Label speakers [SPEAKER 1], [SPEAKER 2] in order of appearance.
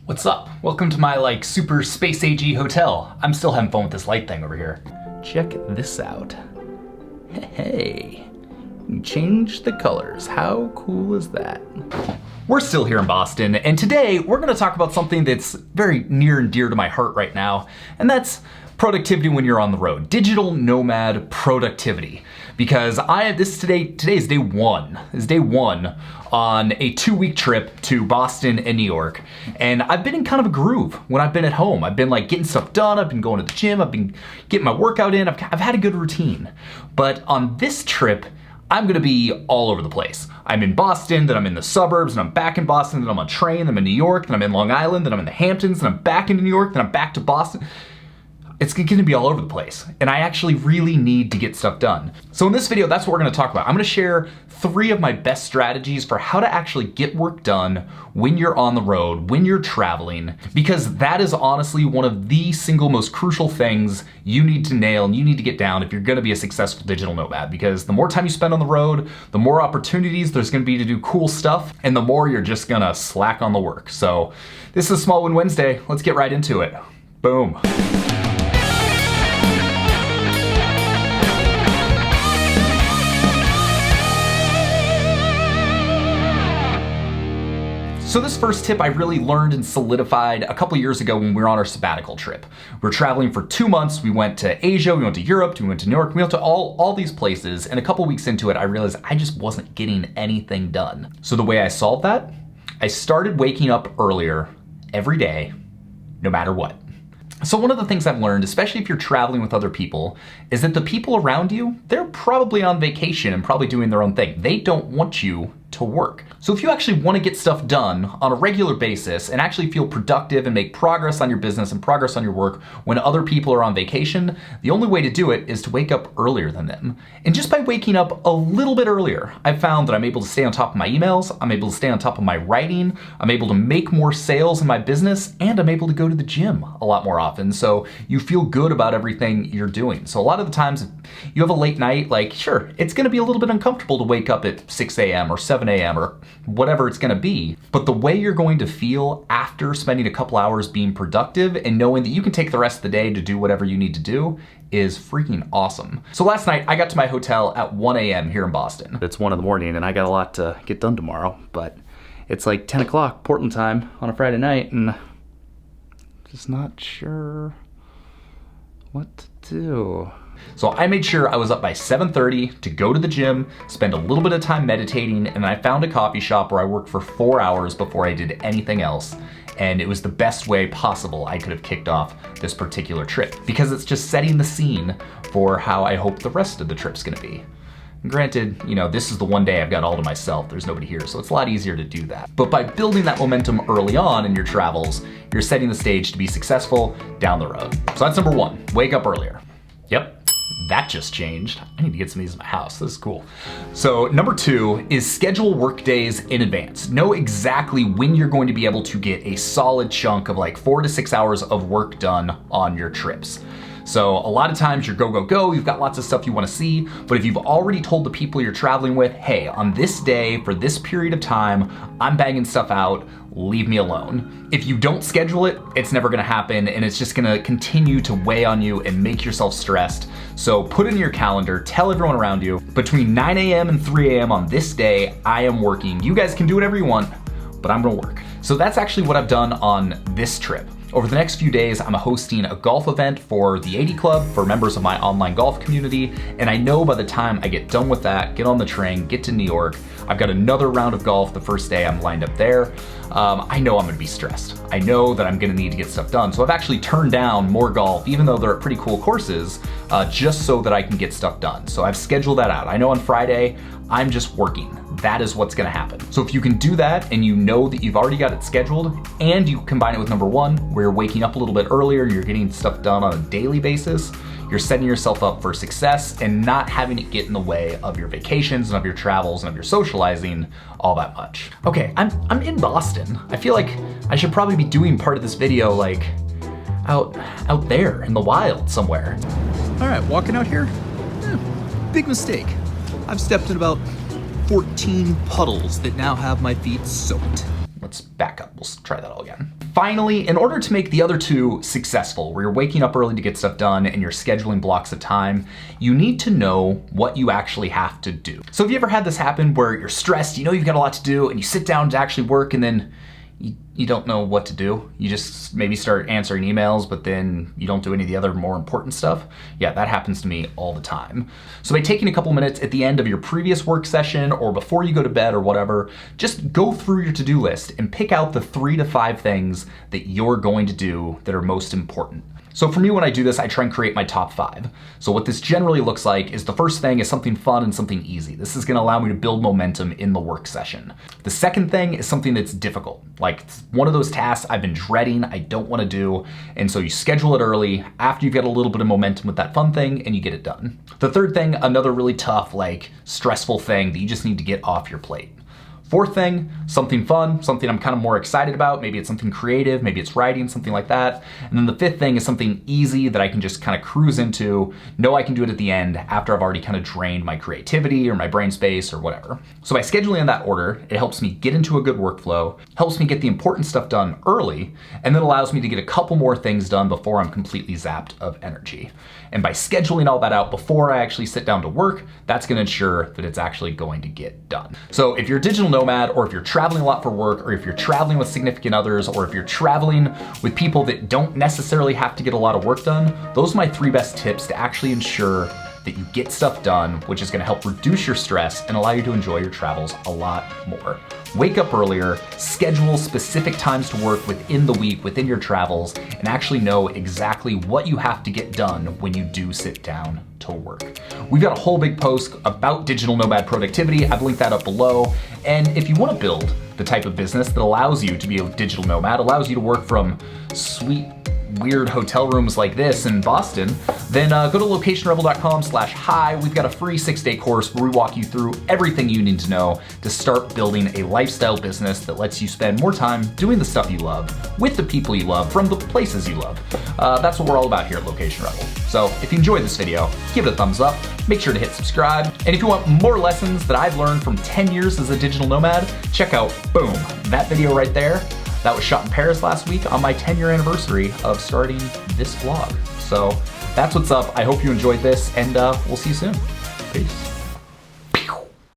[SPEAKER 1] What's up? Welcome to my super space AG hotel. I'm still having fun with this light thing over here. Check this out. Hey, change the colors. How cool is that? We're still here in Boston, and today we're gonna talk about something that's very near and dear to my heart right now, and that's productivity when you're on the road. Digital nomad productivity. Because today's day one. This is day one on a 2-week trip to Boston and New York. And I've been in kind of a groove when I've been at home. I've been getting stuff done, I've been going to the gym, I've been getting my workout in, I've had a good routine. But on this trip, I'm gonna be all over the place. I'm in Boston, then I'm in the suburbs, and I'm back in Boston, then I'm on a train, then I'm in New York, then I'm in Long Island, then I'm in the Hamptons, then I'm back into New York, then I'm back to Boston. It's gonna be all over the place, and I actually really need to get stuff done. So in this video, that's what we're gonna talk about. I'm gonna share 3 of my best strategies for how to actually get work done when you're on the road, when you're traveling, because that is honestly one of the single most crucial things you need to nail and you need to get down if you're gonna be a successful digital nomad, because the more time you spend on the road, the more opportunities there's gonna be to do cool stuff, and the more you're just gonna slack on the work. So this is Small Win Wednesday. Let's get right into it. Boom. So this first tip I really learned and solidified a couple years ago when we were on our sabbatical trip. We were traveling for 2 months. We went to Asia, we went to Europe, we went to New York, we went to all these places, and a couple weeks into it, I realized I just wasn't getting anything done. So the way I solved that, I started waking up earlier every day, no matter what. So one of the things I've learned, especially if you're traveling with other people, is that the people around you, they're probably on vacation and probably doing their own thing. They don't want you to work. So if you actually want to get stuff done on a regular basis and actually feel productive and make progress on your business and progress on your work when other people are on vacation, the only way to do it is to wake up earlier than them. And just by waking up a little bit earlier, I've found that I'm able to stay on top of my emails, I'm able to stay on top of my writing, I'm able to make more sales in my business, and I'm able to go to the gym a lot more often. So you feel good about everything you're doing. So a lot of the times, if you have a late night, sure, it's gonna be a little bit uncomfortable to wake up at 6 a.m. or 7 a.m. or whatever it's gonna be. But the way you're going to feel after spending a couple hours being productive and knowing that you can take the rest of the day to do whatever you need to do is freaking awesome. So last night I got to my hotel at 1 a.m. here in Boston. It's 1 in the morning and I got a lot to get done tomorrow, but it's 10 o'clock Portland time on a Friday night and just not sure what to do. So I made sure I was up by 7:30 to go to the gym, spend a little bit of time meditating, and I found a coffee shop where I worked for 4 hours before I did anything else. And it was the best way possible I could have kicked off this particular trip, because it's just setting the scene for how I hope the rest of the trip's gonna be. Granted, this is the one day I've got all to myself, there's nobody here, so it's a lot easier to do that. But by building that momentum early on in your travels, you're setting the stage to be successful down the road. So that's number 1, wake up earlier. Yep. That just changed. I need to get some of these in my house. This is cool. So number 2 is schedule work days in advance. Know exactly when you're going to be able to get a solid chunk of 4 to 6 hours of work done on your trips. So a lot of times you're go, go, go, you've got lots of stuff you wanna see, but if you've already told the people you're traveling with, hey, on this day, for this period of time, I'm banging stuff out, leave me alone. If you don't schedule it, it's never gonna happen, and it's just gonna continue to weigh on you and make yourself stressed. So put it in your calendar, tell everyone around you, between 9 a.m. and 3 a.m. on this day, I am working. You guys can do whatever you want, but I'm gonna work. So that's actually what I've done on this trip. Over the next few days, I'm hosting a golf event for the 80 Club for members of my online golf community, and I know by the time I get done with that, get on the train, get to New York, I've got another round of golf the first day I'm lined up there. I know I'm gonna be stressed. I know that I'm gonna need to get stuff done. So I've actually turned down more golf, even though they're pretty cool courses, just so that I can get stuff done. So I've scheduled that out. I know on Friday, I'm just working. That is what's gonna happen. So if you can do that and you know that you've already got it scheduled and you combine it with number 1, where you're waking up a little bit earlier, you're getting stuff done on a daily basis, you're setting yourself up for success and not having it get in the way of your vacations and of your travels and of your socializing all that much. Okay, I'm in Boston. I feel like I should probably be doing part of this video out there in the wild somewhere.
[SPEAKER 2] All right, walking out here, big mistake. I've stepped in about 14 puddles that now have my feet soaked.
[SPEAKER 1] Let's back up. We'll try that all again. Finally, in order to make the other two successful, where you're waking up early to get stuff done and you're scheduling blocks of time, you need to know what you actually have to do. So have you ever had this happen where you're stressed, you know you've got a lot to do, and you sit down to actually work and then you don't know what to do? You just maybe start answering emails, but then you don't do any of the other more important stuff? Yeah, that happens to me all the time. So by taking a couple minutes at the end of your previous work session or before you go to bed or whatever, just go through your to-do list and pick out the 3 to 5 things that you're going to do that are most important. So for me, when I do this, I try and create my top 5. So what this generally looks like is the first thing is something fun and something easy. This is gonna allow me to build momentum in the work session. The second thing is something that's difficult, like one of those tasks I've been dreading, I don't wanna do, and so you schedule it early after you've got a little bit of momentum with that fun thing and you get it done. The third thing, another really tough, like stressful thing that you just need to get off your plate. Fourth thing, something fun, something I'm kind of more excited about. Maybe it's something creative, maybe it's writing, something like that. And then the fifth thing is something easy that I can just kind of cruise into, know I can do it at the end after I've already kind of drained my creativity or my brain space or whatever. So by scheduling in that order, it helps me get into a good workflow, helps me get the important stuff done early, and then allows me to get a couple more things done before I'm completely zapped of energy. And by scheduling all that out before I actually sit down to work, that's gonna ensure that it's actually going to get done. So if you're a digital nomad, or if you're traveling a lot for work, or if you're traveling with significant others, or if you're traveling with people that don't necessarily have to get a lot of work done, those are my 3 best tips to actually ensure that you get stuff done, which is gonna help reduce your stress and allow you to enjoy your travels a lot more. Wake up earlier, schedule specific times to work within the week, within your travels, and actually know exactly what you have to get done when you do sit down to work. We've got a whole big post about digital nomad productivity. I've linked that up below. And if you wanna build the type of business that allows you to be a digital nomad, allows you to work from sweet, weird hotel rooms like this in Boston, then go to locationrebel.com/hi. We've got a free 6-day course where we walk you through everything you need to know to start building a lifestyle business that lets you spend more time doing the stuff you love, with the people you love, from the places you love. That's what we're all about here at Location Rebel. So if you enjoyed this video, give it a thumbs up, make sure to hit subscribe. And if you want more lessons that I've learned from 10 years as a digital nomad, check out, boom, that video right there. That was shot in Paris last week on my 10-year anniversary of starting this vlog. So that's what's up. I hope you enjoyed this, and we'll see you soon. Peace.